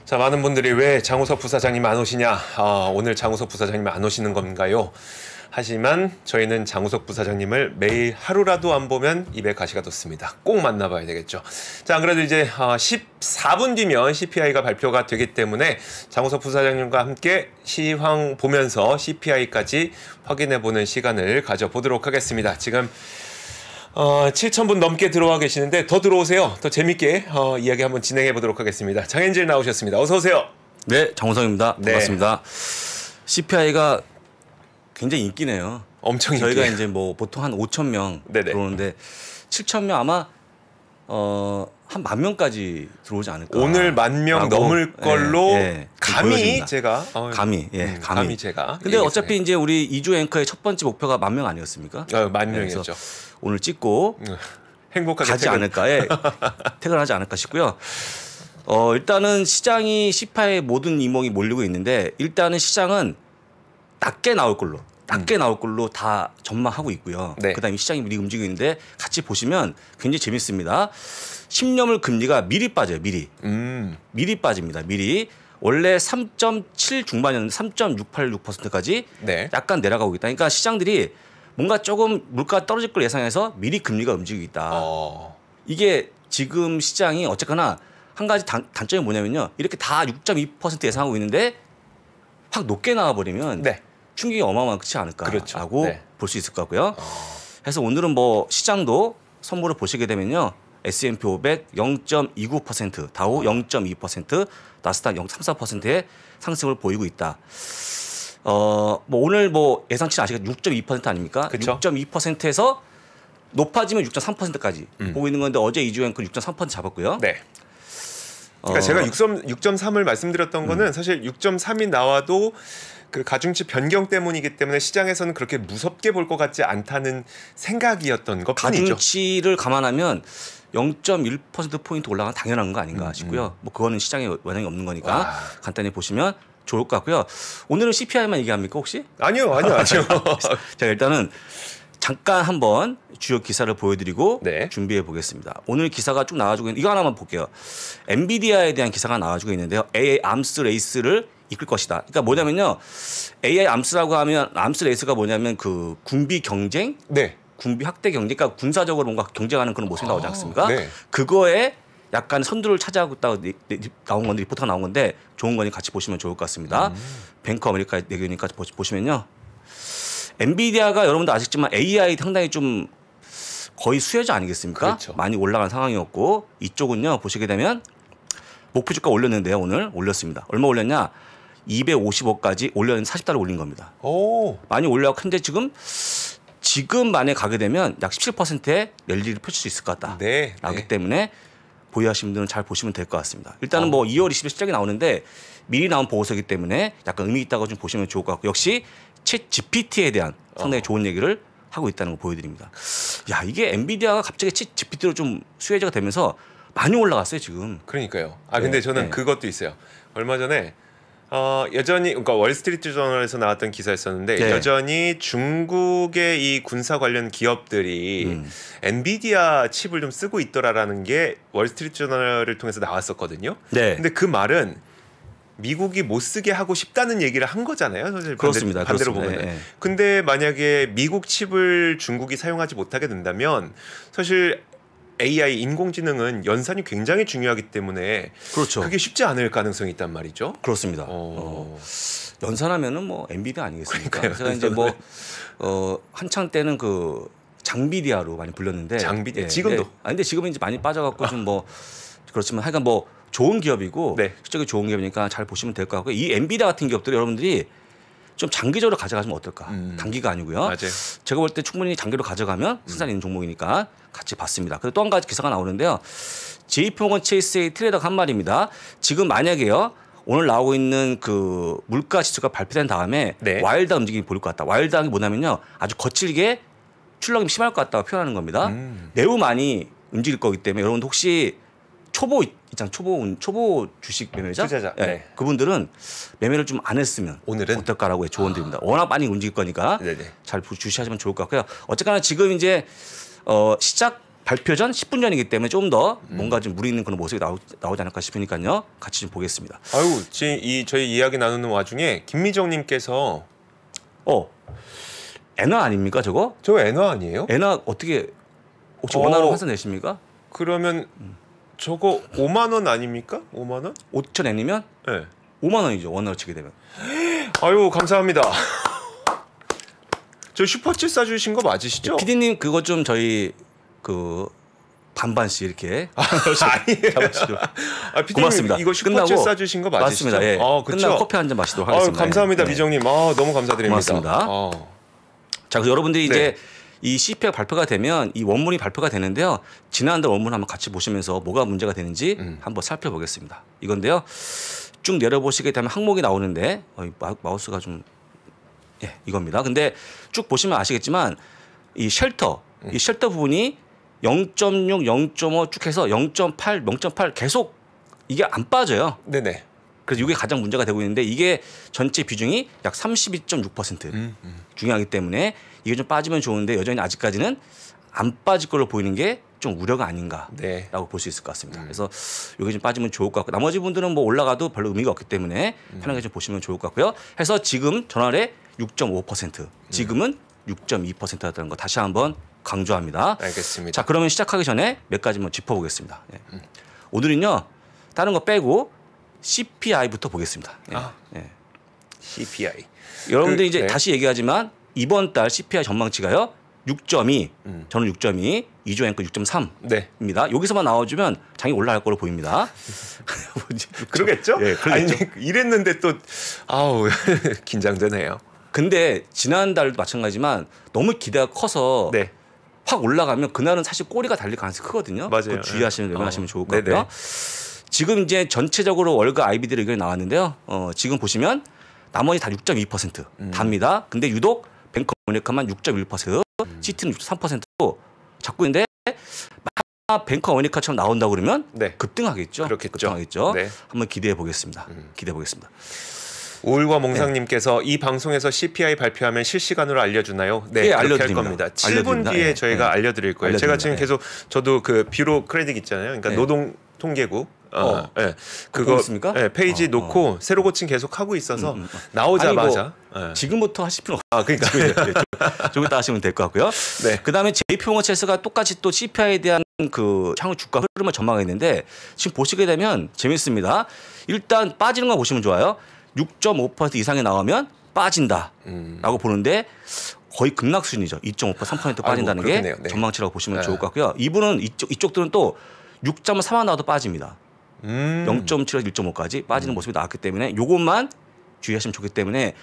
자, 많은 분들이 왜 장우석 부사장님 안 오시냐, 오늘 장우석 부사장님 안 오시는 건가요? 하지만 저희는 장우석 부사장님을 매일 하루라도 안 보면 입에 가시가 돋습니다. 꼭 만나봐야 되겠죠. 자, 안 그래도 이제 14분 뒤면 CPI가 발표가 되기 때문에 장우석 부사장님과 함께 시황 보면서 CPI까지 확인해보는 시간을 가져보도록 하겠습니다. 지금 7,000분 넘게 들어와 계시는데 더 들어오세요. 더 재밌게 이야기 한번 진행해 보도록 하겠습니다. 장현질 나오셨습니다. 어서 오세요. 네, 장우석입니다. 반갑습니다. CPI가 굉장히 인기네요. 엄청 인기. 저희가 이제 뭐 보통 한 5,000명 들어오는데 7,000명 아마 한 10,000명까지 들어오지 않을까. 오늘 10,000명 넘을 걸로 감히 보여집니다. 제가 감히 제가. 근데 어차피 이제 우리 이주 앵커의 첫 번째 목표가 10,000명 아니었습니까? 10,000명이었죠. 오늘 찍고 행복하게 가지 않을까, 퇴근하지 않을까 싶고요. 일단은 시장이 CPI 모든 이목이 몰리고 있는데 일단은 시장은 낮게 나올 걸로 다 전망하고 있고요. 네. 그다음에 시장이 미리 움직이고 있는데 같이 보시면 굉장히 재밌습니다. 10년물 금리가 미리 빠져요. 미리 빠집니다. 미리. 원래 3.7 중반이었는데 3.686%까지 약간 내려가고 있다. 그러니까 시장들이 뭔가 조금 물가가 떨어질 걸 예상해서 미리 금리가 움직이고 있다. 이게 지금 시장이 어쨌거나 한 가지 단점이 뭐냐면요. 이렇게 다 6.2% 예상하고 있는데 확 높게 나와버리면 충격이 어마어마하지 않을까라고 볼 수 있을 것 같고요. 그래서 오늘은 뭐 시장도 선물을 보시게 되면요. S&P 500 0.29%, 다우 0.2%, 나스닥 0.34%의 상승을 보이고 있다. 뭐 오늘 뭐 예상치는 아시겠지만 6.2% 아닙니까? 그쵸? 6.2%에서 높아지면 6.3%까지 보고 있는 건데 어제 이주 앵커 6.3% 잡았고요. 네. 그러니까 제가 6.3을 말씀드렸던 거는 사실 6.3이 나와도 그 가중치 변경 때문이기 때문에 시장에서는 그렇게 무섭게 볼 것 같지 않다는 생각이었던 것 뿐이죠. 가중치를 감안하면 0.1%포인트 올라가면 당연한 거 아닌가 싶고요. 뭐 그거는 시장에 영향이 없는 거니까 간단히 보시면 좋을 것 같고요. 오늘은 CPI만 얘기합니까 혹시? 아니요. 자, 일단은 잠깐 한번 주요 기사를 보여드리고 준비해 보겠습니다. 오늘 기사가 쭉 나와주고 있는 이거 하나만 볼게요. 엔비디아에 대한 기사가 나와주고 있는데요. AI 암스 레이스를 이끌 것이다. 그러니까 뭐냐면요. AI 암스라고 하면 암스 레이스가 뭐냐면 그 군비 경쟁, 군비 확대 경쟁, 그러니까 군사적으로 뭔가 경쟁하는 그런 모습이 나오지 않습니까? 그거에 약간 선두를 차지하고 있다고 나온 건데 리포트가 나온 건데 좋은 거니 같이 보시면 좋을 것 같습니다. 뱅크 아메리카 내교니까 보시면요. 엔비디아가 여러분도 아시겠지만 AI 상당히 좀 거의 수혜자 아니겠습니까? 많이 올라간 상황이었고 이쪽은요 보시게 되면 목표 주가 올렸는데요. 오늘 올렸습니다. 얼마 올렸냐? 250억까지 올렸는데 40달러 올린 겁니다. 많이 올라가고 근데 지금 만에 가게 되면 약 17%의 랠리를 펼칠 수 있을 것 같다. 라기 때문에 보유하신 분들은 잘 보시면 될 것 같습니다. 일단은 뭐 2월 20일 시작이 나오는데 미리 나온 보고서이기 때문에 약간 의미 있다고 좀 보시면 좋을 것 같고 역시 챗 GPT에 대한 상당히 좋은 얘기를 하고 있다는 거 보여드립니다. 야, 이게 엔비디아가 갑자기 챗 GPT로 좀 수혜자가 되면서 많이 올라갔어요 지금. 그러니까요. 근데 저는 그것도 있어요. 얼마 전에 여전히 그러니까 월스트리트 저널에서 나왔던 기사였었는데 여전히 중국의 이 군사 관련 기업들이 엔비디아 칩을 좀 쓰고 있더라라는 게 월스트리트 저널을 통해서 나왔었거든요. 근데 그 말은 미국이 못 쓰게 하고 싶다는 얘기를 한 거잖아요. 사실 반대로 보면. 근데 만약에 미국 칩을 중국이 사용하지 못하게 된다면 사실 AI 인공지능은 연산이 굉장히 중요하기 때문에 그게 쉽지 않을 가능성이 있단 말이죠. 그렇습니다. 연산하면은 뭐 엔비디아 아니겠습니까? 그러니까요. 제가 이제 뭐 한창 때는 그 장비디아로 많이 불렸는데 지금도. 근데 지금은 이제 많이 빠져갖고 좀 뭐 그렇지만 하여간 뭐 좋은 기업이고 실적이 좋은 기업이니까 잘 보시면 될 것 같고요. 이 엔비디아 같은 기업들이 여러분들이 좀 장기적으로 가져가시면 어떨까? 단기가 아니고요. 맞아요. 제가 볼 때 충분히 장기로 가져가면 승산이 있는 종목이니까 같이 봤습니다. 그리고 또 한 가지 기사가 나오는데요. JP모건 체이스의 트레이더가 한 말입니다. 지금 만약에요. 오늘 나오고 있는 그 물가 지수가 발표된 다음에 와일드한 움직임이 보일 것 같다. 와일드한 게 뭐냐면요. 아주 거칠게 출렁임이 심할 것 같다고 표현하는 겁니다. 매우 많이 움직일 거기 때문에 여러분도 혹시 초보 주식 매매자 투자자 그분들은 매매를 좀 안 했으면 오늘은 어떨까라고 조언드립니다. 워낙 많이 움직일 거니까 잘 주시하시면 좋을 것 같고요. 어쨌거나 지금 이제 시작 발표 전 10분 전이기 때문에 좀 더 뭔가 좀 무리 있는 그런 모습이 나오지 않을까 싶으니까요. 같이 좀 보겠습니다. 아유, 지금 저희 이야기 나누는 와중에 김미정님께서 엔화 아닙니까 저거? 저 엔화 아니에요? 엔화 어떻게 혹시 원화로 환산되십니까? 그러면 저거 5만 원 아닙니까? 5만 원? 5,000엔이면 네. 5만 원이죠. 원화로 치게 되면. 아유, 감사합니다. 저 슈퍼챗 싸주신 거 맞으시죠? PD님 그거 좀 저희 그 반반씩 이렇게 아니에요. 잡으시죠. PD님 고맙습니다. 이거 슈퍼챗 싸주신 거 맞으시죠? 맞습니다. 예. 끝나고 커피 한 잔 마시도록 하겠습니다. 감사합니다, 네. 미정님. 너무 감사드립니다. 고맙습니다. 자, 그래서 여러분들이 이제 이 CPI가 발표가 되면 이 원문이 발표가 되는데요. 지난달 원문 한번 같이 보시면서 뭐가 문제가 되는지 한번 살펴보겠습니다. 이건데요. 쭉 내려보시게 되면 항목이 나오는데 마우스가 좀 이겁니다. 근데 쭉 보시면 아시겠지만 이 쉘터 부분이 0.6, 0.5 쭉 해서 0.8, 0.8 계속 이게 안 빠져요. 네네. 그래서 이게 가장 문제가 되고 있는데 이게 전체 비중이 약 32.6% 중요하기 때문에 이게 좀 빠지면 좋은데 여전히 아직까지는 안 빠질 걸로 보이는 게 좀 우려가 아닌가라고 볼 수 있을 것 같습니다. 그래서 이게 좀 빠지면 좋을 것 같고 나머지 분들은 뭐 올라가도 별로 의미가 없기 때문에 편하게 좀 보시면 좋을 것 같고요. 해서 지금 전월에 6.5% 지금은 6.2%였다는 거 다시 한번 강조합니다. 알겠습니다. 자, 그러면 시작하기 전에 몇 가지만 짚어보겠습니다. 오늘은요 다른 거 빼고 CPI부터 보겠습니다. CPI. 여러분들 이제 다시 얘기하지만 이번 달 CPI 전망치가요 6.2, 저는 6.2, 이조 앵커 6.3입니다. 여기서만 나와주면 장이 올라갈 걸로 보입니다. 그러겠죠? 예, 그러겠죠. 아니, 이랬는데 또 긴장되네요. 근데 지난달도 마찬가지지만 너무 기대가 커서 확 올라가면 그날은 사실 꼬리가 달릴 가능성이 크거든요. 맞아요. 주의하시면 외면하시면 좋을 것 같고요. 지금 이제 전체적으로 월가 IB들 의견이 나왔는데요. 지금 보시면 나머지 다 6.2% 답니다. 근데 유독 뱅커 원익카만 6.1%, 시티는 6.3%로 잡고 있는데 뱅커 원익카처럼 나온다고 그러면 급등하겠죠. 그렇겠죠. 급등하겠죠. 한번 기대해 보겠습니다. 기대해 보겠습니다. 오일과 몽상님께서 이 방송에서 CPI 발표하면 실시간으로 알려주나요? 네, 알려드릴 겁니다. 7분 뒤에 저희가 알려드릴 거예요. 제가 지금 계속 저도 그 뷰로 크레딧 있잖아요. 그러니까 노동 통계국 그거 있습니까? 페이지 놓고 새로 고침 계속 하고 있어서 나오자마자 지금부터 하실 필요 그러니까 좀 이따 하시면 될 것 같고요. 그다음에 JP모건체스가 똑같이 또 CPI에 대한 그 향후 주가 흐름을 전망했는데 지금 보시게 되면 재밌습니다. 일단 빠지는 거 보시면 좋아요. 6.5% 이상이 나오면 빠진다라고 보는데 거의 급락 수준이죠. 2.5%, 3% 빠진다는 게 전망치라고 보시면 좋을 것 같고요. 이분은 이쪽들은 또 6.3만 나와도 빠집니다. 0.7에서 1.5까지 빠지는 모습이 나왔기 때문에 이것만 주의하시면 좋기 때문에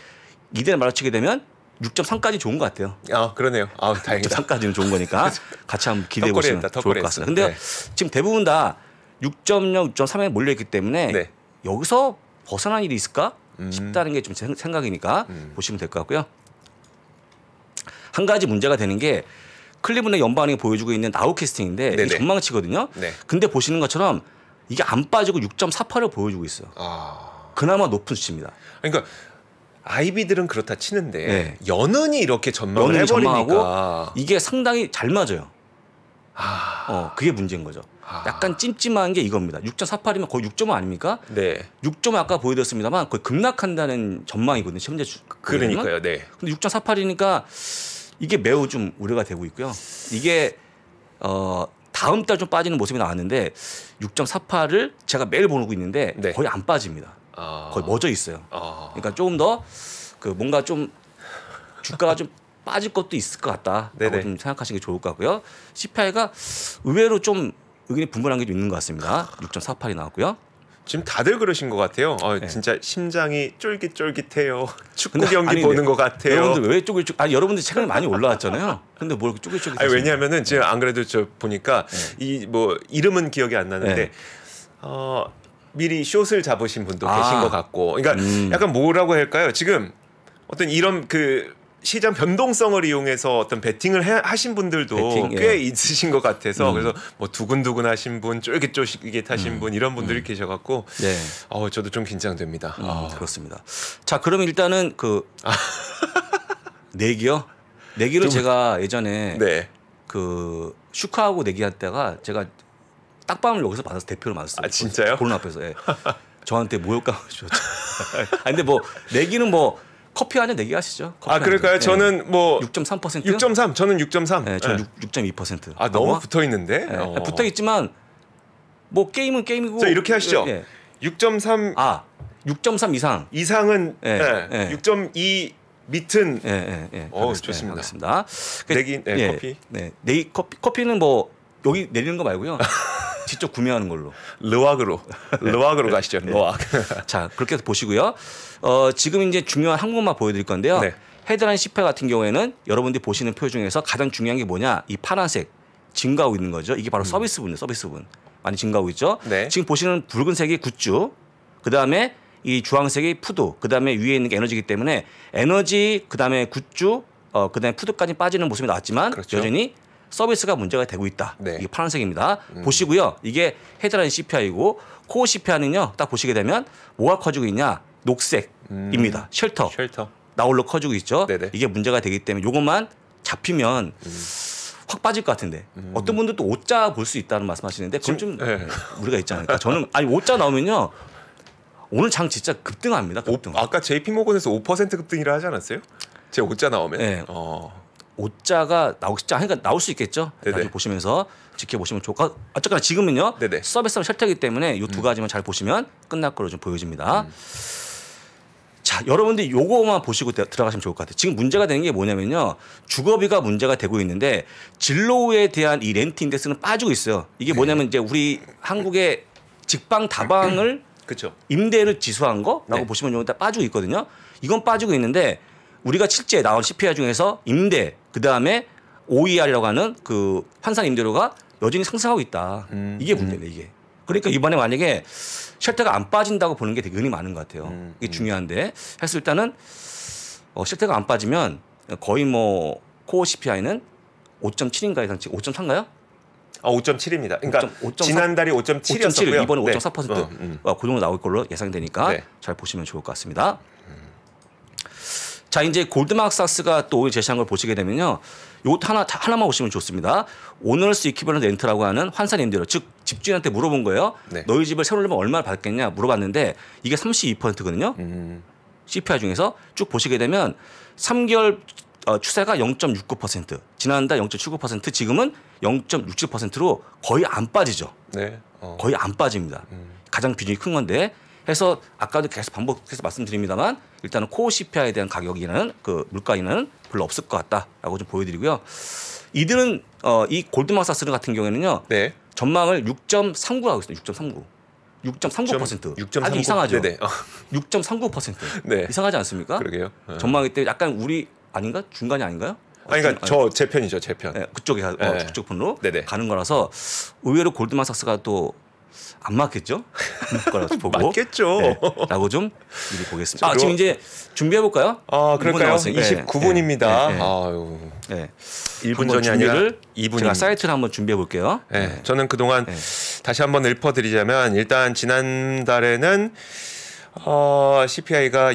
이대로 말아치게 되면 6.3까지 좋은 것 같아요. 그러네요. 다행이다. 6.3까지는 좋은 거니까 같이 한번 기대해 보시면 좋을 것 같습니다. 근데 지금 대부분 다 6.0, 6.3에 몰려있기 때문에 여기서 벗어난 일이 있을까 싶다는 게 좀 생각이니까 보시면 될 것 같고요. 한 가지 문제가 되는 게 클리블랜드 연방은행이 보여주고 있는 나우캐스팅인데 이게 전망치거든요. 근데 보시는 것처럼 이게 안 빠지고 6.48을 보여주고 있어요. 그나마 높은 수치입니다. 그러니까 IB들은 그렇다 치는데 연은이 이렇게 전망을 해버리니까 이게 상당히 잘 맞아요. 그게 문제인 거죠. 약간 찜찜한 게 이겁니다. 6.48이면 거의 6.5 아닙니까? 6.5 아까 보여드렸습니다만 거의 급락한다는 전망이거든요. 현재 그러니까요. 근데 6.48이니까 이게 매우 좀 우려가 되고 있고요. 이게 다음 달 좀 빠지는 모습이 나왔는데 6.48을 제가 매일 보고 있는데 거의 안 빠집니다. 거의 멎어 있어요. 그러니까 조금 더 그 뭔가 좀 주가가 좀 빠질 것도 있을 것 같다라고 좀 생각하시는 게 좋을 것 같고요. CPI가 의외로 좀 의견이 분분한 게 좀 있는 것 같습니다. 6.48이 나왔고요. 지금 다들 그러신 것 같아요. 진짜 심장이 쫄깃쫄깃해요. 축구 경기 보는 것 같아요. 여러분들 왜 쫄깃쫄깃? 여러분들 최근에 많이 올라왔잖아요. 근데 뭘 쫄깃쫄깃? 왜냐하면은 지금 안 그래도 저 보니까 이 뭐 이름은 기억이 안 나는데 미리 숏을 잡으신 분도 계신 것 같고, 그러니까 약간 뭐라고 할까요? 지금 어떤 이런 그 시장 변동성을 이용해서 어떤 베팅을 하신 분들도 꽤 있으신 것 같아서 그래서 뭐 두근두근 하신 분, 쫄깃쫄깃하신 분 이런 분들이 계셔갖고 저도 좀 긴장됩니다. 그렇습니다. 자, 그러면 일단은 그 내기요. 내기를 제가 예전에 그 슈카하고 내기할 때가 제가 딱밤을 여기서 받아서 대표로 맞았어요. 아 진짜요? 보는 앞에서. 예. 저한테 모욕감 주셨죠. 아 근데 뭐 내기는 뭐 커피 한잔 내기 하시죠. 아 그럴까요? 저는 뭐 6.3%? 6.3. 저는 6.3. 네, 저는 6.2%. 아 너무 붙어 있는데. 네, 붙어 있지만 뭐 게임은 게임이고. 자 이렇게 하시죠. 6.3. 아 6.3 이상. 이상은 6.2 밑은. 좋습니다. 알겠습니다. 내기 커피. 네, 내기 커피는 뭐 여기 내리는 거 말고요. 직접 구매하는 걸로. 르왁으로 가시죠. 르왁. 자 그렇게 해서 보시고요. 지금 이제 중요한 한 부분만 보여드릴 건데요. 네. 헤드라인 CPI 같은 경우에는 여러분들이 보시는 표 중에서 가장 중요한 게 뭐냐? 이 파란색 증가하고 있는 거죠. 이게 바로 서비스분이에요. 서비스분 많이 증가하고 있죠. 네. 지금 보시는 붉은색이 굿즈, 그 다음에 이 주황색이 푸드, 그 다음에 위에 있는 게 에너지이기 때문에 에너지, 그 다음에 굿즈, 그 다음에 푸드까지 빠지는 모습이 나왔지만 그렇죠. 여전히 서비스가 문제가 되고 있다. 네. 이게 파란색입니다. 보시고요. 이게 헤드라인 CPI고 코어 CPI는요. 딱 보시게 되면 뭐가 커지고 있냐? 녹색입니다. 쉘터. 나홀로 커지고 있죠. 네네. 이게 문제가 되기 때문에 이것만 잡히면 확 빠질 것 같은데 어떤 분들 또 5자 볼 수 있다는 말씀하시는데 그건 좀 우리가 있지 않을까. 저는 아니 5자 나오면요. 오늘 장 진짜 급등합니다. 급등. 아까 JP모건에서 5% 급등이라 하지 않았어요? 제 5자 나오면. 네. 5자가 나올 수 있겠죠. 나중에 보시면서 지켜보시면 좋고 어쨌거나 지금은요. 네네. 서비스랑 쉘터이기 때문에 이 두 가지만 잘 보시면 끝날 거로 좀 보여집니다. 자, 여러분들 요거만 보시고 들어가시면 좋을 것 같아요. 지금 문제가 되는 게 뭐냐면요. 주거비가 문제가 되고 있는데 진로에 대한 이 렌트 인덱스는 빠지고 있어요. 이게 뭐냐면 이제 우리 한국의 직방 다방을 그렇죠. 임대를 지수한 거라고 보시면 요거 다 빠지고 있거든요. 이건 빠지고 있는데 우리가 실제 나온 CPI 중에서 임대 그다음에 OER이라고 하는 그 환산 임대료가 여전히 상승하고 있다. 이게 문제네 이게. 그러니까 이번에 만약에 쉘터가 안 빠진다고 보는 게 되게 의미 많은 것 같아요. 이게 중요한데 그래서 일단은 쉘터가 안 빠지면 거의 뭐 코어 CPI는 5.7인가 예상치 5.3인가요? 5.7입니다. 그러니까 5.3, 지난달이 5.7이었고요. 이번에 5.4%가 그 정도 나올 걸로 예상되니까 잘 보시면 좋을 것 같습니다. 자 이제 골드만삭스가 또 오늘 제시한 걸 보시게 되면요. 요것도 하나만 보시면 좋습니다. 오너스 이퀴벌런트 렌트라고 하는 환산 임대료 즉 집주인한테 물어본 거예요. 너희 집을 새로 내면 얼마를 받겠냐 물어봤는데 이게 32%거든요. CPI 중에서 쭉 보시게 되면 3개월 추세가 0.69%, 지난달 0.79%, 지금은 0.67%로 거의 안 빠지죠. 네. 거의 안 빠집니다. 가장 비중이 큰 건데 해서 아까도 계속 반복해서 말씀드립니다만 일단은 코어 CPI에 대한 가격이나 그 물가 인하는 별로 없을 것 같다라고 좀 보여드리고요. 이들은 이 골드만삭스 같은 경우에는요. 전망을 6.39 하고 있어요. 6.39%. 아주 이상하죠. 6.39%. 네. 이상하지 않습니까? 그러게요. 전망일 때 약간 우리 아닌가? 중간이 아닌가요? 아니 그러니까 제 편이죠. 제 편. 네, 그쪽에 그쪽 편으로 가는 거라서 의외로 골드만삭스가 또 안 맞겠죠? 거라고 보고 맞겠죠. 라고 좀 미리 보겠습니다. 지금 이제 준비해 볼까요? 그럴까요? 29분입니다. 아유. 1분 전이 아니라 2분. 제가 사이트를 한번 준비해 볼게요. 저는 그동안 다시 한번 읊어드리자면 일단 지난달에는 CPI가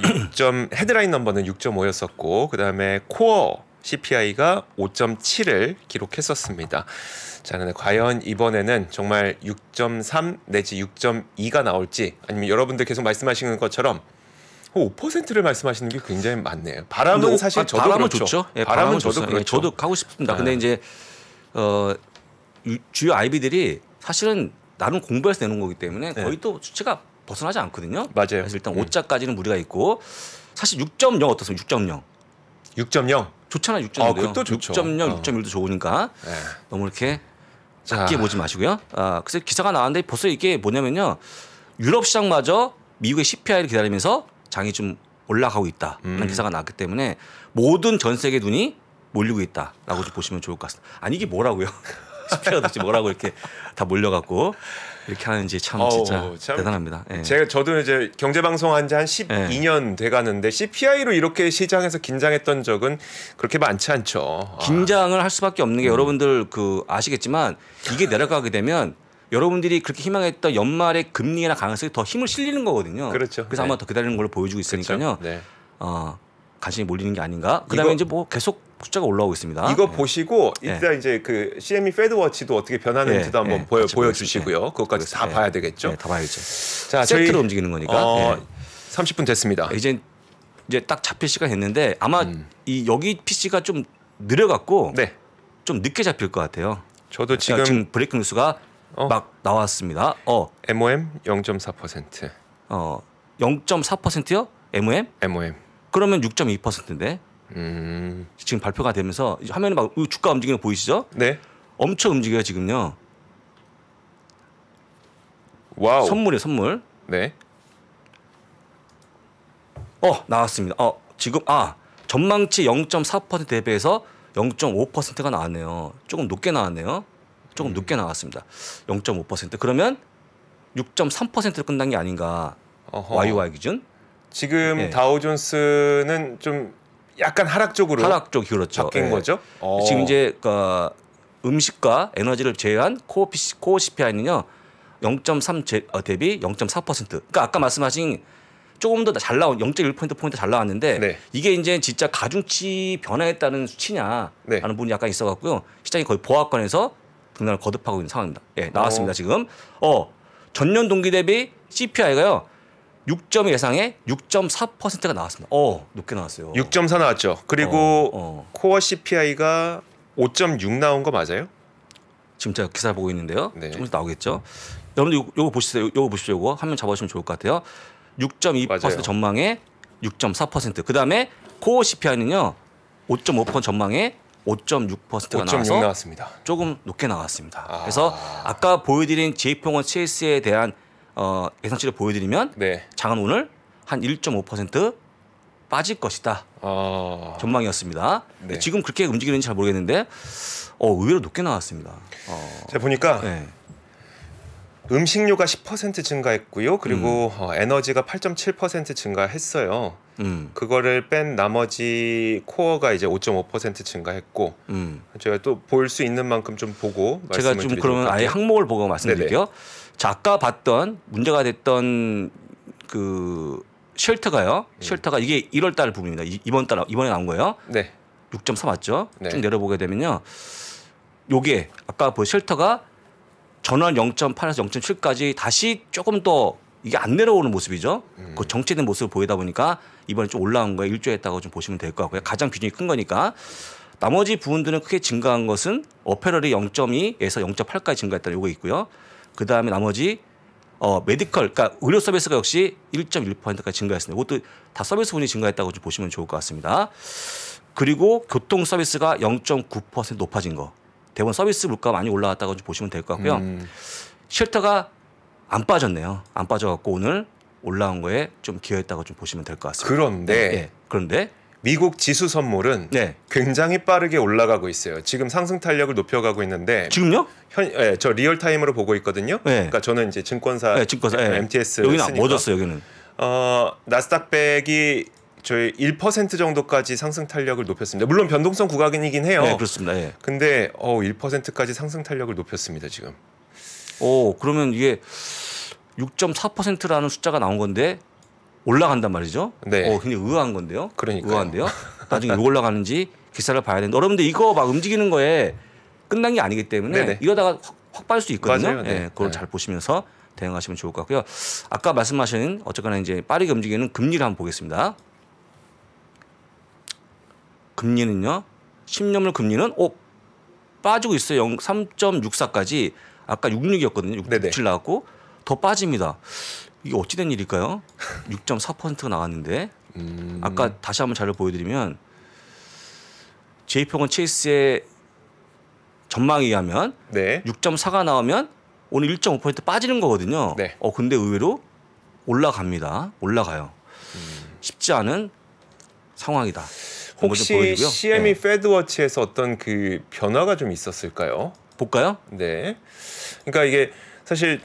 헤드라인 넘버는 6.5였었고 그다음에 코어 CPI가 5.7을 기록했었습니다. 자, 근데 과연 이번에는 정말 6.3 내지 6.2가 나올지 아니면 여러분들 계속 말씀하시는 것처럼 5%를 말씀하시는 게 굉장히 많네요. 바람은 사실 저도 바람은 그렇죠. 좋죠. 바람은 저도 그렇죠. 저도 가고 싶습니다. 근데 이제 주요 IB들이 사실은 나름 공부해서 내는 거기 때문에 거의 또 수치가 벗어나지 않거든요. 맞아요. 그래서 일단 5자까지는 무리가 있고 사실 6.0 어떻습니까? 6.0. 6.0 좋잖아요. 6.0도요. 그것도 좋죠. 6.0, 6.1도 좋으니까 너무 이렇게 작게 보지 마시고요. 그래서 기사가 나왔는데 벌써 이게 뭐냐면요. 유럽 시장마저 미국의 CPI를 기다리면서 장이 좀 올라가고 있다는 기사가 나왔기 때문에 모든 전 세계 눈이 몰리고 있다라고 좀 보시면 좋을 것 같습니다. 아니 이게 뭐라고요? CPI가 도대체 뭐라고 이렇게 다 몰려갖고 이렇게 하는지 참 진짜 대단합니다. 저도 이제 경제방송 한 지 한 12년 돼가는데 CPI로 이렇게 시장에서 긴장했던 적은 그렇게 많지 않죠. 긴장을 할 수밖에 없는 게 여러분들 아시겠지만 이게 내려가게 되면 여러분들이 그렇게 희망했던 연말의 금리나 가능성이 더 힘을 실리는 거거든요. 그렇죠. 그래서 아마 더 기다리는 걸로 보여주고 있으니까요. 관심이 몰리는 게 아닌가. 그다음에 이제 뭐 계속 숫자가 올라오고 있습니다. 이거 보시고 이따 이제 그 CME 페드워치도 어떻게 변하는지도 한번 보여주시고요. 그것까지 다 봐야 되겠죠. 다 봐야죠. 자, 세트로 움직이는 거니까. 30분 됐습니다. 이제 딱 잡힐 시간 됐는데 아마 이 여기 PC가 좀 느려갖고 좀 늦게 잡힐 것 같아요. 저도 지금 브레이킹 뉴스가 막 나왔습니다. MOM 0.4%. 0.4%요? MOM? MOM. 그러면 6.2%인데. 지금 발표가 되면서 화면에 막 주가 움직이는 거 보이시죠? 네. 엄청 움직여요 지금요. 와우. 선물이에요 선물. 네. 나왔습니다. 지금 전망치 0.4% 대비해서 0.5%가 나왔네요. 조금 높게 나왔네요. 조금 높게 나왔습니다. 0.5%. 그러면 6.3%로 끝난 게 아닌가. YY 기준. 지금 다우존스는 좀 약간 하락 쪽으로 그렇죠. 바뀐 거죠. 지금 이제 음식과 에너지를 제외한 코어 CPI는요 0.3 대비 0.4%. 그러니까 아까 말씀하신 조금 더 잘 나온 0.1% 잘 나왔는데 이게 이제 진짜 가중치 변화에 따른 수치냐라는 부분이 약간 있어갖고요. 시장이 거의 보합권에서 등락을 거듭하고 있는 상황입니다. 나왔습니다 지금. 전년 동기 대비 CPI가요. 6점 예상에 6.4%가 나왔습니다. 높게 나왔어요. 6.4 나왔죠. 그리고 코어 CPI가 5.6 나온 거 맞아요? 지금 제가 기사 보고 있는데요. 좀 이따 나오겠죠. 여러분들 요거 보시세요. 요거 보십시오. 요거 화면 잡아주시면 좋을 것 같아요. 6.2% 전망에 6.4%. 그다음에 코어 CPI는요. 5.5% 전망에 5.6%가 나와서 나왔습니다. 조금 높게 나왔습니다. 그래서 아까 보여드린 JPMorgan Chase에 대한 예상치를 보여드리면 장은 오늘 한 1.5% 빠질 것이다. 전망이었습니다. 지금 그렇게 움직이는지 잘 모르겠는데 의외로 높게 나왔습니다. 제가 보니까 음식료가 10% 증가했고요. 그리고 에너지가 8.7% 증가했어요. 그거를 뺀 나머지 코어가 이제 5.5% 증가했고 제가 또 볼 수 있는 만큼 좀 보고 제가 좀 그러면 아예 항목을 보고 말씀드릴게요. 자, 아까 봤던 문제가 됐던 그 쉘터가요. 쉘터가 이게 1월 달 부분입니다. 이번에 나온 거예요. 6.4 맞죠? 쭉 내려보게 되면요. 요게 아까 그 쉘터가 전환 0.8에서 0.7까지 다시 조금 더 이게 안 내려오는 모습이죠. 그 정체된 모습을 보이다 보니까 이번에 좀 올라온 거에 일조했다고 좀 보시면 될 것 같고요. 가장 비중이 큰 거니까. 나머지 부분들은 크게 증가한 것은 어페럴이 0.2에서 0.8까지 증가했다는 요거 있고요. 그 다음에 나머지 메디컬, 그러니까 의료 서비스가 역시 1.1%까지 증가했습니다. 이것도 다 서비스 부분이 증가했다고 좀 보시면 좋을 것 같습니다. 그리고 교통 서비스가 0.9% 높아진 거. 대부분 서비스 물가가 많이 올라왔다고 좀 보시면 될 것 같고요. 쉘터가 안 빠졌네요. 안 빠져갖고 오늘 올라온 거에 좀 기여했다고 좀 보시면 될 것 같습니다. 그런데 미국 지수 선물은 굉장히 빠르게 올라가고 있어요. 지금 상승 탄력을 높여가고 있는데 지금요? 저 리얼 타임으로 보고 있거든요. 그러니까 저는 이제 증권사 MTS 여기는 안 묻었어요. 여기는 나스닥백이 저희 1% 정도까지 상승 탄력을 높였습니다. 물론 변동성 구간이긴 해요. 그렇습니다. 근데 1%까지 상승 탄력을 높였습니다. 지금. 그러면 이게 6.4%라는 숫자가 나온 건데 올라간단 말이죠. 굉장히 의아한 건데요. 그러니까요. 의아한데요. 나중에 왜 올라가는지 기사를 봐야 되는데 여러분들 이거 막 움직이는 거에 끝난 게 아니기 때문에 이러다가 확 빠질 수 있거든요. 그걸 잘 보시면서 대응하시면 좋을 것 같고요. 아까 말씀하신 어쨌거나 이제 빠르게 움직이는 금리를 한번 보겠습니다. 금리는요. 10년물 금리는 빠지고 있어요. 3.64까지 아까 66이었거든요. 67 나왔고 더 빠집니다. 이게 어찌된 일일까요? 6.4%가 나왔는데 아까 다시 한번 자료 보여드리면 JPMorgan Chase의 전망에 의하면 6.4가 나오면 오늘 1.5% 빠지는 거거든요. 근데 의외로 올라가요. 쉽지 않은 상황이다. 혹시 CME 페드워치에서 어떤 그 변화가 좀 있었을까요? 볼까요? 그러니까 이게 사실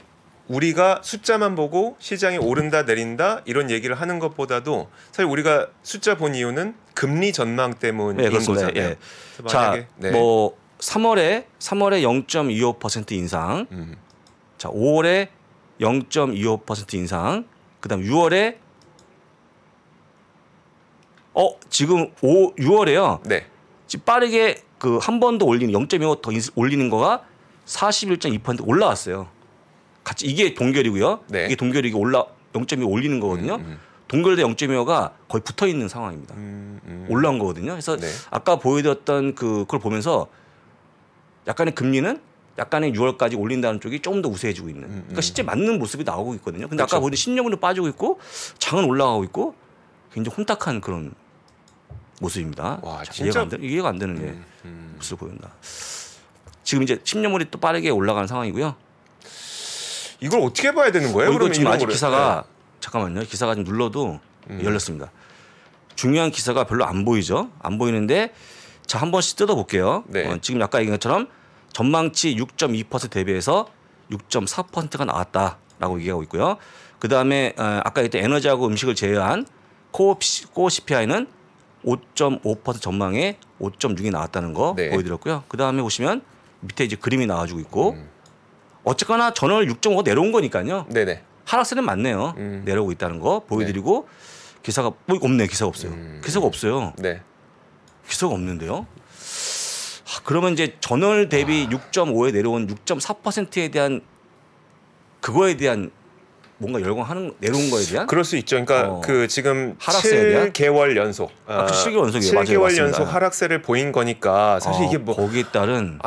우리가 숫자만 보고 시장이 오른다 내린다 이런 얘기를 하는 것보다도 사실 우리가 숫자 본 이유는 금리 전망 때문인 거잖아요. 자, 뭐 3월에 0.25% 인상, 자 5월에 0.25% 인상, 그다음 6월에 지금 6월에요. 지금 빠르게 그 한 번 더 올리는 0.25 더 올리는 거가 41.2% 올라왔어요. 같이 이게 동결이고요. 네. 이게 동결이고 0.25 올리는 거거든요. 동결대 0.25가 거의 붙어 있는 상황입니다. 올라온 거거든요. 그래서 네. 아까 보여드렸던 그걸 보면서 약간의 금리는 약간의 6월까지 올린다는 쪽이 조금 더 우세해지고 있는. 그러니까 실제 맞는 모습이 나오고 있거든요. 근데 그렇죠. 아까 보여드린 10년물도 빠지고 있고 장은 올라가고 있고 굉장히 혼탁한 그런 모습입니다. 와, 자, 진짜 이해가 안 되는 게 모습을 보인다. 지금 이제 10년물이 또 빠르게 올라가는 상황이고요. 이걸 어떻게 봐야 되는 거예요? 이거 지금 아직 거를. 기사가 잠깐만요. 기사가 지금 눌러도 열렸습니다. 중요한 기사가 별로 안 보이죠. 안 보이는데 자, 한 번씩 뜯어볼게요. 네. 지금 아까 얘기한 것처럼 전망치 6.2% 대비해서 6.4%가 나왔다라고 얘기하고 있고요. 그다음에 아까 얘기했던 에너지하고 음식을 제외한 코어 CPI는 5.5% 전망에 5.6이 나왔다는 거 네. 보여드렸고요. 그다음에 보시면 밑에 이제 그림이 나와주고 있고 어쨌거나 전월 6.5가 내려온 거니까요. 네네. 하락세는 맞네요. 내려오고 있다는 거 보여드리고 기사가 뭐 없네. 기사가 없어요. 기사가 없어요. 네. 기사가 없는데요. 그러면 이제 전월 대비 6.5에 내려온 6.4%에 대한 그거에 대한 뭔가 내려온 거에 대한 그럴 수 있죠. 그러니까 그 지금 하락세에 7개월 연속, 7개월 연속이에요. 7개월 맞아요. 연속 하락세를 보인 거니까 사실 이게 뭐 거기에 따른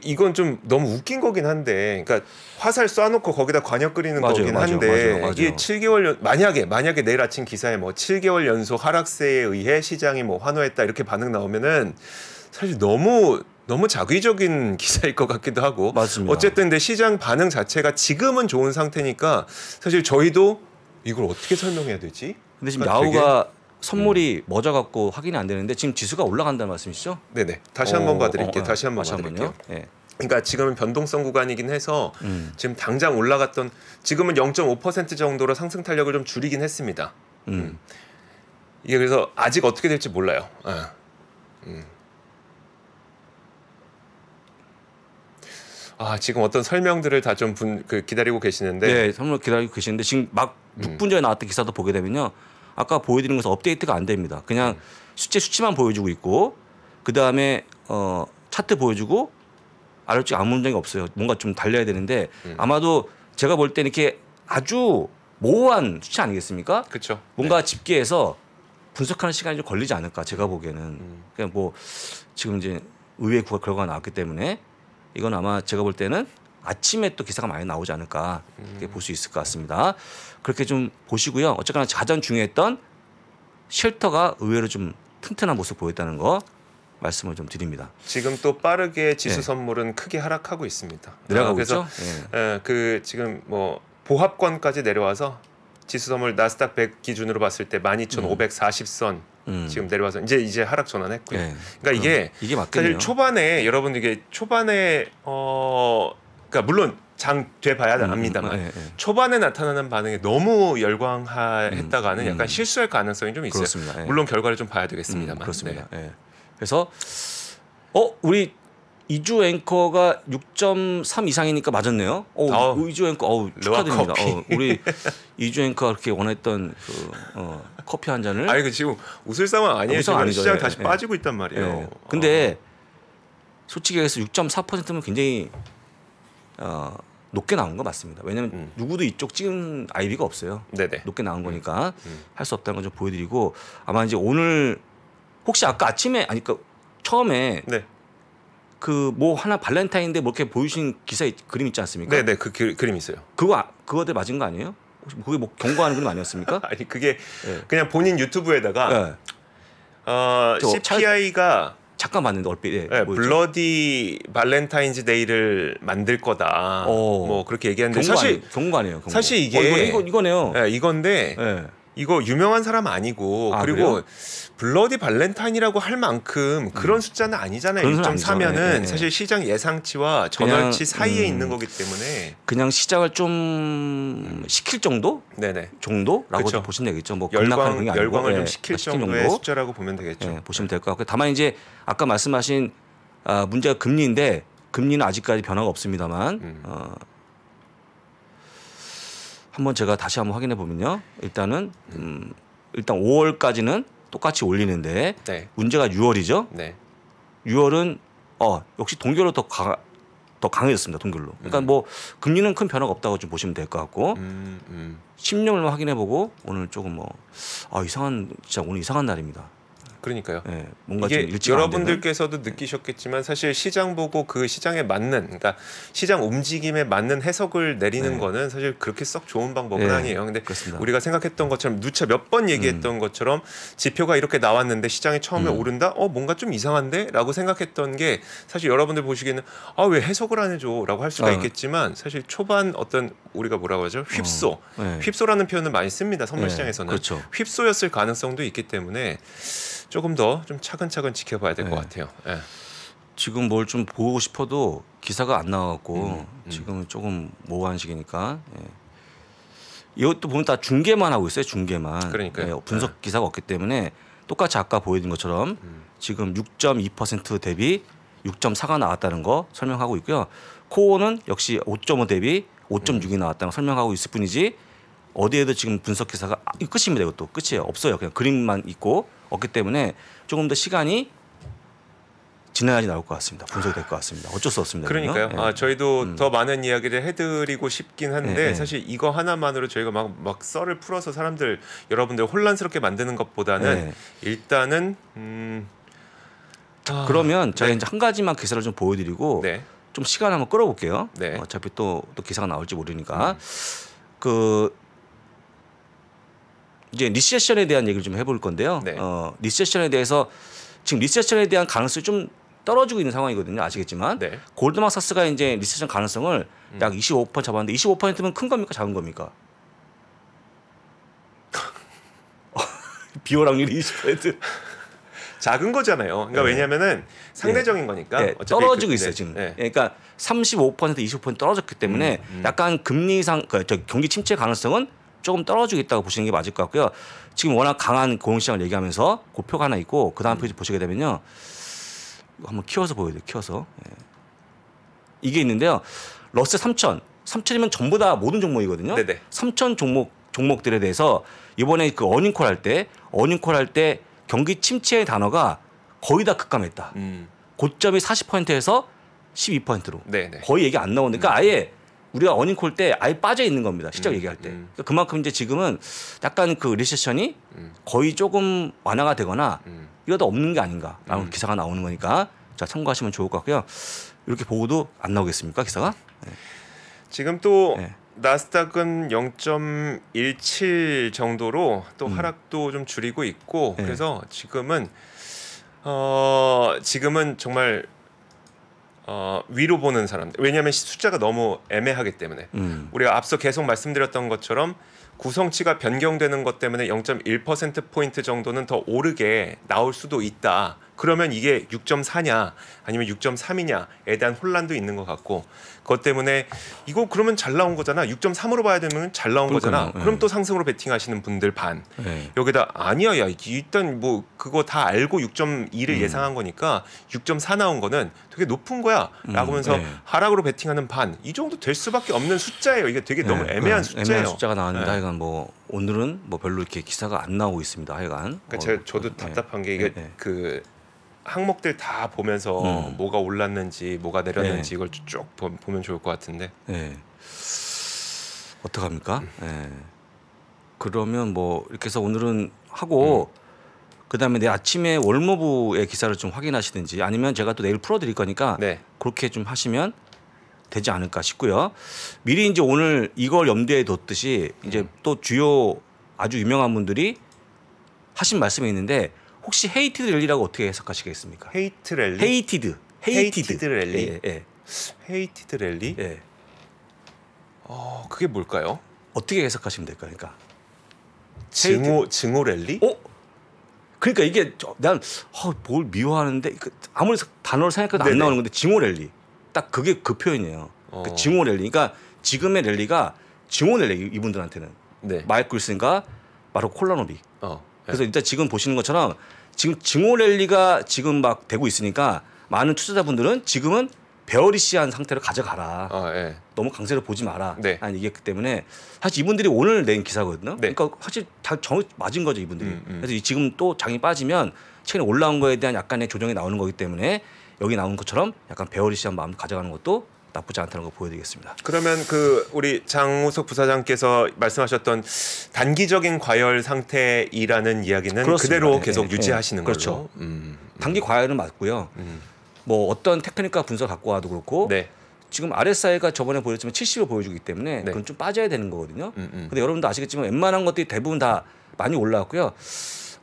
이건 좀 너무 웃긴 거긴 한데, 그러니까 화살 쏴놓고 거기다 관역 그리는 거긴 한데 맞아요. 이게 7개월 만약에 내일 아침 기사에 뭐 7개월 연속 하락세에 의해 시장이 뭐 환호했다 이렇게 반응 나오면은 사실 너무 자기적인 기사일 것 같기도 하고. 맞습니다. 어쨌든 근데 시장 반응 자체가 지금은 좋은 상태니까 사실 저희도 이걸 어떻게 설명해야 되지? 근데 지금 야후가 선물이 멎어갖고 확인이 안 되는데 지금 지수가 올라간다는 말씀이시죠? 네네. 다시 한번 봐드릴게요. 다시 한번 봐드릴게요. 네. 그러니까 지금은 변동성 구간이긴 해서 지금 당장 올라갔던 지금은 0.5% 정도로 상승 탄력을 좀 줄이긴 했습니다. 이게 그래서 아직 어떻게 될지 몰라요. 지금 어떤 설명들을 다 좀 기다리고 계시는데. 네, 설명 기다리고 계시는데 지금 막 6분 전에 나왔던 기사도 보게 되면요. 아까 보여드린 것은 업데이트가 안 됩니다. 그냥 실제 수치만 보여주고 있고 그 다음에 차트 보여주고 아래쪽 아무 문장이 없어요. 뭔가 좀 달려야 되는데 아마도 제가 볼 때는 이렇게 아주 모호한 수치 아니겠습니까? 그렇죠. 뭔가 집계해서 분석하는 시간이 좀 걸리지 않을까 제가 보기에는. 그냥 뭐 지금 이제 의회 결과가 나왔기 때문에 이건 아마 제가 볼 때는 아침에 또 기사가 많이 나오지 않을까 이렇게 볼 수 있을 것 같습니다. 그렇게 좀 보시고요. 어쨌거나 가장 중요했던 쉘터가 의외로 좀 튼튼한 모습 보였다는 거 말씀을 좀 드립니다. 지금 또 빠르게 지수 선물은 크게 하락하고 있습니다. 내려가고 그래서 그 지금 뭐 보합권까지 내려와서 지수 선물 나스닥 100 기준으로 봤을 때 12,540선 지금 내려와서 이제 하락 전환했고요. 그러니까 이게 맞겠네요. 사실 초반에 여러분 이게 초반에 그러니까 물론 장 돼 봐야 압니다만 초반에 나타나는 반응에 너무 열광했다가는 약간 실수할 가능성이 좀 있어요. 그렇습니다. 물론 결과를 좀 봐야 되겠습니다만. 그렇습니다. 그래서 우리 이주 앵커가 6.3 이상이니까 맞았네요. 이주 앵커 축하드립니다. 우리 이주 앵커가 그렇게 원했던 커피 한 잔을. 아니 지금 웃을 상황 아니에요. 웃을 상황 아니죠. 시장 다시 빠지고 있단 말이에요. 근데 솔직히 얘기해서 6.4%면 굉장히 높게 나온 거 맞습니다. 왜냐하면 누구도 이쪽 찍은 아이디가 없어요. 네네. 높게 나온 거니까 할 수 없다는 걸 좀 보여드리고 아마 이제 오늘 혹시 아까 아침에 처음에 그 뭐 하나 발렌타인데 뭐 이렇게 보여주신 기사 그림 있지 않습니까? 네네 그 그림 있어요. 그거한테 맞은 거 아니에요? 혹시 그게 뭐 경고하는 그림 아니었습니까? 아니 그게 그냥 본인 유튜브에다가 CPI가 잠깐 봤는데 얼핏 블러디 발렌타인즈 데이를 만들 거다. 뭐 그렇게 얘기하는데 사실 경고 아니에요. 사실 이게 이거네요. 이건데 이거 유명한 사람 아니고 그리고 그래요? 블러디 발렌타인이라고 할 만큼 그런 숫자는 아니잖아요. 6.4면은 사실 시장 예상치와 전월치 사이에 있는 거기 때문에 그냥 시작을 좀 시킬 정도? 네네. 정도라고 좀 보시면 되겠죠. 뭐 열광을 좀 시킬 정도의 숫자라고 보면 되겠죠. 보시면 될 것 같고 다만 이제 아까 말씀하신 문제가 금리인데 금리는 아직까지 변화가 없습니다만 한번 제가 다시 한번 확인해 보면요. 일단 5월까지는 똑같이 올리는데 문제가 6월이죠. 6월은 역시 동결로 더 강해졌습니다. 동결로. 그러니까 뭐 금리는 큰 변화가 없다고 좀 보시면 될 것 같고 10년을 확인해보고 오늘 조금 이상한 진짜 오늘 이상한 날입니다. 그러니까요. 네, 뭔가 이게 좀 일찍 여러분들께서도 느끼셨겠지만 사실 시장 보고 그 시장에 맞는 그러니까 시장 움직임에 맞는 해석을 내리는 거는 사실 그렇게 썩 좋은 방법은 아니에요. 근데 그렇습니다. 우리가 생각했던 것처럼 누차 몇 번 얘기했던 것처럼 지표가 이렇게 나왔는데 시장이 처음에 오른다? 뭔가 좀 이상한데? 라고 생각했던 게 사실 여러분들 보시기에는 왜 해석을 안 해줘? 라고 할 수가 있겠지만 사실 초반 어떤 우리가 뭐라고 하죠? 휩소. 휩소라는 표현을 많이 씁니다. 선물 시장에서는. 그렇죠. 휩소였을 가능성도 있기 때문에 조금 더 좀 차근차근 지켜봐야 될 것 같아요. 네. 지금 뭘 좀 보고 싶어도 기사가 안 나와갖고 지금은 조금 모호한 시기니까. 이것도 보면 다 중계만 하고 있어요. 중계만. 그러니까요. 분석 기사가 없기 때문에 똑같이 아까 보여드린 것처럼 지금 6.2% 대비 6.4가 나왔다는 거 설명하고 있고요. 코어는 역시 5.5 대비 5.6이 나왔다는 거 설명하고 있을 뿐이지 어디에도 지금 분석 기사가 끝입니다. 이것도 끝이에요. 없어요. 그냥 그림만 있고 없기 때문에 조금 더 시간이 지나야지 나올 것 같습니다. 분석이 될 것 같습니다. 어쩔 수 없습니다. 그러니까요. 저희도 더 많은 이야기를 해드리고 싶긴 한데 사실 이거 하나만으로 저희가 막 썰을 풀어서 여러분들 혼란스럽게 만드는 것보다는 일단은 그러면 제가 이제 한 가지만 기사를 좀 보여드리고 좀 시간 한번 끌어볼게요. 어차피 또 기사가 나올지 모르니까 이제 리세션에 대한 얘기를 좀 해볼 건데요. 리세션에 대해서 지금 리세션에 대한 가능성이 좀 떨어지고 있는 상황이거든요. 아시겠지만 골드만삭스가 이제 리세션 가능성을 약 25% 잡았는데 25%면 큰 겁니까 작은 겁니까? 비월 확률이 20%. 작은 거잖아요. 그러니까 왜냐하면은 상대적인 거니까 어차피 떨어지고 있어요 지금. 그러니까 35% 25% 떨어졌기 때문에 약간 금리상 경기 침체 가능성은 조금 떨어지고 있다고 보시는 게 맞을 것 같고요. 지금 워낙 강한 고용시장을 얘기하면서 고표가 하나 있고 그 다음 페이지 보시게 되면요. 이거 한번 키워서 보여드려요. 키워서. 이게 있는데요. 러셀 3000이면 전부 다 모든 종목이거든요. 3000 종목들에 대해서 이번에 그 어닝콜 할 때 경기 침체의 단어가 거의 다 급감했다. 고점이 40%에서 12%로 거의 얘기 안 나오니까 그러니까 아예 우리가 어닝콜 때 아예 빠져 있는 겁니다. 시작 얘기할 때. 그러니까 그만큼 이제 지금은 약간 그 리세션이 거의 조금 완화가 되거나 이러다 없는 게 아닌가라는 기사가 나오는 거니까 자 참고하시면 좋을 것 같고요. 이렇게 보고도 안 나오겠습니까 기사가? 지금 또 나스닥은 0.17 정도로 또 하락도 좀 줄이고 있고 그래서 지금은 정말 위로 보는 사람들 왜냐하면 숫자가 너무 애매하기 때문에 우리가 앞서 계속 말씀드렸던 것처럼 구성치가 변경되는 것 때문에 0.1%포인트 정도는 더 오르게 나올 수도 있다. 그러면 이게 6.4냐 아니면 6.3이냐에 대한 혼란도 있는 것 같고 그것 때문에 이거 그러면 잘 나온 거잖아. 6.3으로 봐야 되면 잘 나온 거잖아. 그럼 또 상승으로 베팅하시는 분들 반. 여기다 아니야 야 일단 뭐 그거 다 알고 6.2를 예상한 거니까 6.4 나온 거는 되게 높은 거야 라고 하면서 하락으로 베팅하는 반. 이 정도 될 수밖에 없는 숫자예요. 이게 되게 너무 애매한 숫자예요. 애매한 숫자가 나왔는데 하여간 뭐 오늘은 뭐 별로 이렇게 기사가 안 나오고 있습니다. 하여간 그러니까 저도 답답한 게 이게 그 항목들 다 보면서 뭐가 올랐는지 뭐가 내렸는지 이걸 쭉 보면 좋을 것 같은데. 어떡합니까? 그러면 뭐 이렇게 해서 오늘은 하고 그다음에 내일 아침에 월모부의 기사를 좀 확인하시든지 아니면 제가 또 내일 풀어드릴 거니까 그렇게 좀 하시면 되지 않을까 싶고요. 미리 이제 오늘 이걸 염두에 뒀듯이 이제 또 주요 아주 유명한 분들이 하신 말씀이 있는데 혹시 헤이티드 랠리라고 어떻게 해석하시겠습니까? 헤이트 랠리? 헤이티드 랠리? 헤이티드 랠리? 그게 뭘까요? 어떻게 해석하시면 될까요? 그러니까 증오 랠리? 그러니까 이게 난 뭘 미워하는데 아무리 단어를 생각해도 안 나오는 건데 증오 랠리 딱 그게 그 표현이에요. 그 증오 랠리. 그러니까 지금의 랠리가 증오 랠리 이분들한테는 마이클 윌슨과 마르코 콜라노비. 그래서 일단 지금 보시는 것처럼 지금 증오 랠리가 지금 막 되고 있으니까 많은 투자자분들은 지금은 베어리시한 상태로 가져가라. 예. 너무 강세를 보지 마라. 네. 하는 얘기했기 때문에 사실 이분들이 오늘 낸 기사거든요. 네. 그러니까 사실 다 맞은 거죠 이분들이. 그래서 지금 또 장이 빠지면 최근에 올라온 거에 대한 약간의 조정이 나오는 거기 때문에 여기 나온 것처럼 약간 베어리시한 마음 가져가는 것도 나쁘지 않다는 거 보여드리겠습니다. 그러면 그 우리 장우석 부사장께서 말씀하셨던 단기적인 과열 상태이라는 이야기는 그렇습니다. 그대로 계속 유지하시는 그렇죠. 걸로. 단기 과열은 맞고요. 뭐 어떤 테크니컬 분석 갖고 와도 그렇고 네. 지금 RSI가 저번에 보였지만 70을 보여주기 때문에 네. 그건 좀 빠져야 되는 거거든요. 근데 여러분도 아시겠지만 웬만한 것들이 대부분 다 많이 올라왔고요.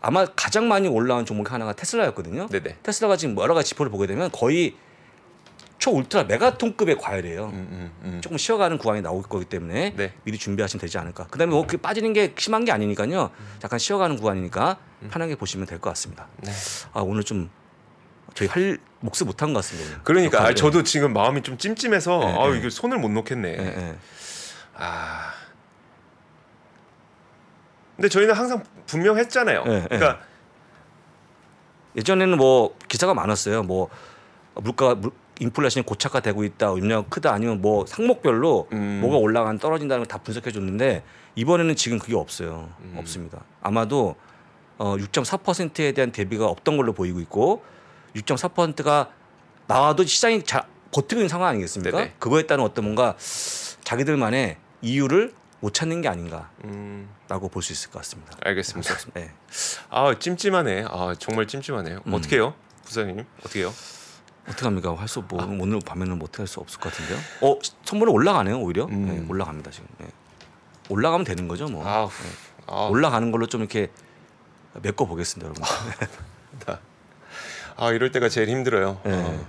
아마 가장 많이 올라온 종목이 하나가 테슬라였거든요. 네네. 테슬라가 지금 여러 가지 지표를 보게 되면 거의 초울트라 메가톤급의 과열이에요. 조금 쉬어가는 구간이 나올 거기 때문에 네. 미리 준비하시면 되지 않을까. 그다음에 뭐 빠지는 게 심한 게 아니니까요. 약간 쉬어가는 구간이니까 편하게 보시면 될 것 같습니다. 네. 아 오늘 좀 저희 할 몫을 못한 것 같습니다. 그러니까 저도 지금 마음이 좀 찜찜해서 네, 이게 손을 못 놓겠네. 네. 근데 저희는 항상 분명했잖아요. 네, 그러니까 예전에는 뭐 기사가 많았어요. 뭐 인플레이션이 고착화되고 있다, 음료가 크다, 아니면 뭐 상목별로 뭐가 올라간 떨어진다는 걸 다 분석해 줬는데 이번에는 지금 그게 없어요. 없습니다. 아마도 6.4%에 대한 대비가 없던 걸로 보이고 있고 6.4%가 나와도 시장이 잘 버티고 있는 상황 아니겠습니까? 네네. 그거에 따른 어떤 뭔가 자기들만의 이유를 못 찾는 게 아닌가라고 볼 수 있을 것 같습니다. 알겠습니다. 네. 찜찜하네. 정말 찜찜하네요. 어떻게 해요? 부사님 어떻게 해요? 어떻게 합니까? 오늘 밤에는 뭐 어떻게 할 수 없을 것 같은데요. 선물은 올라가네요 오히려. 네, 올라갑니다 지금. 네. 올라가면 되는 거죠 뭐. 네. 올라가는 걸로 좀 이렇게 메꿔 보겠습니다 여러분. 이럴 때가 제일 힘들어요. 네.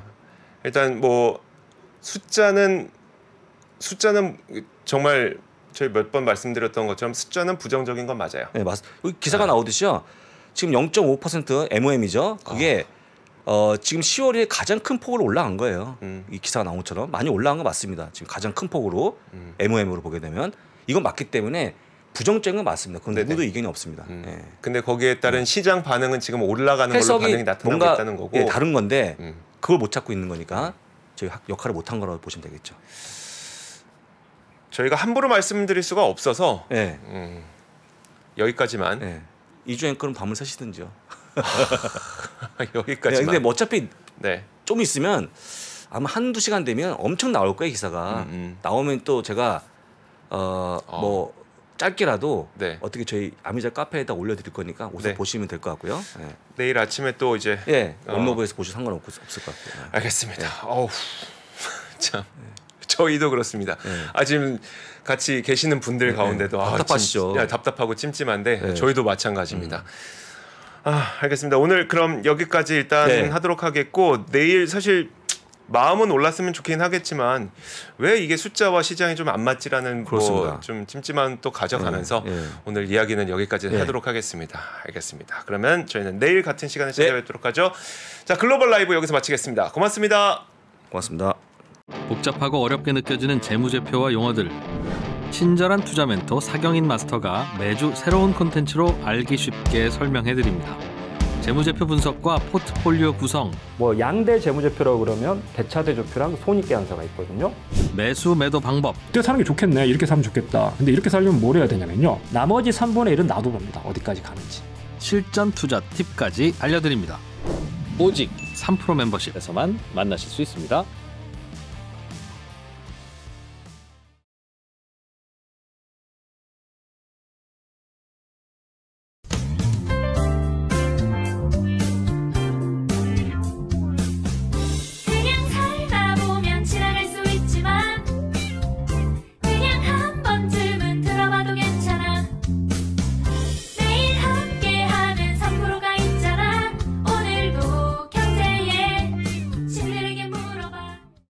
일단 뭐 숫자는 정말 저희 몇 번 말씀드렸던 것처럼 숫자는 부정적인 건 맞아요. 네, 여기 기사가 나오듯이요. 지금 0.5% MOM이죠. 그게 지금 10월에 가장 큰 폭으로 올라간 거예요. 이 기사가 나온 것처럼 많이 올라간 거 맞습니다. 지금 가장 큰 폭으로 MOM으로 보게 되면 이건 맞기 때문에 부정적인 건 맞습니다. 그건 누구도 이견이 없습니다. 네. 근데 거기에 따른 시장 반응은 지금 올라가는 걸로 반응이 나타나고 있다는 거고. 예, 다른 건데 그걸 못 찾고 있는 거니까 저희 역할을 못한 거라고 보시면 되겠죠. 저희가 함부로 말씀드릴 수가 없어서 여기까지만. 네. 이주 앵커는 밤을 새시든지요. 여기까지만. 근데 뭐 어차피 네. 좀 있으면 아마 한두 시간 되면 엄청 나올 거예요 기사가. 나오면 또 제가 뭐 짧게라도 네. 어떻게 저희 아미자 카페에다 올려드릴 거니까 우선 보시면 될 것 같고요. 네. 내일 아침에 또 이제 원로브에서 보셔도 상관없을 것 같고요. 알겠습니다. 참 저희도 그렇습니다. 지금 같이 계시는 분들 가운데도 답답하시죠. 답답하고 찜찜한데 저희도 마찬가지입니다. 알겠습니다. 오늘 그럼 여기까지 일단 하도록 하겠고 내일 사실 마음은 올랐으면 좋긴 하겠지만 왜 이게 숫자와 시장이 좀 안 맞지라는 좀 찜찜한 또 가져가면서 오늘 이야기는 여기까지 하도록 하겠습니다. 알겠습니다. 그러면 저희는 내일 같은 시간에 찾아뵙도록 하죠. 자, 글로벌 라이브 여기서 마치겠습니다. 고맙습니다. 고맙습니다. 복잡하고 어렵게 느껴지는 재무제표와 용어들. 친절한 투자 멘토 사경인 마스터가 매주 새로운 콘텐츠로 알기 쉽게 설명해드립니다. 재무제표 분석과 포트폴리오 구성, 양대 재무제표라고 그러면 대차대조표랑 손익계산서가 있거든요. 매수 매도 방법, 이때 사는 게 좋겠네, 이렇게 사면 좋겠다. 근데 이렇게 살려면 뭘 해야 되냐면요, 나머지 3분의 1은 놔둬봅니다. 어디까지 가는지. 실전 투자 팁까지 알려드립니다. 오직 3프로 멤버십에서만 만나실 수 있습니다.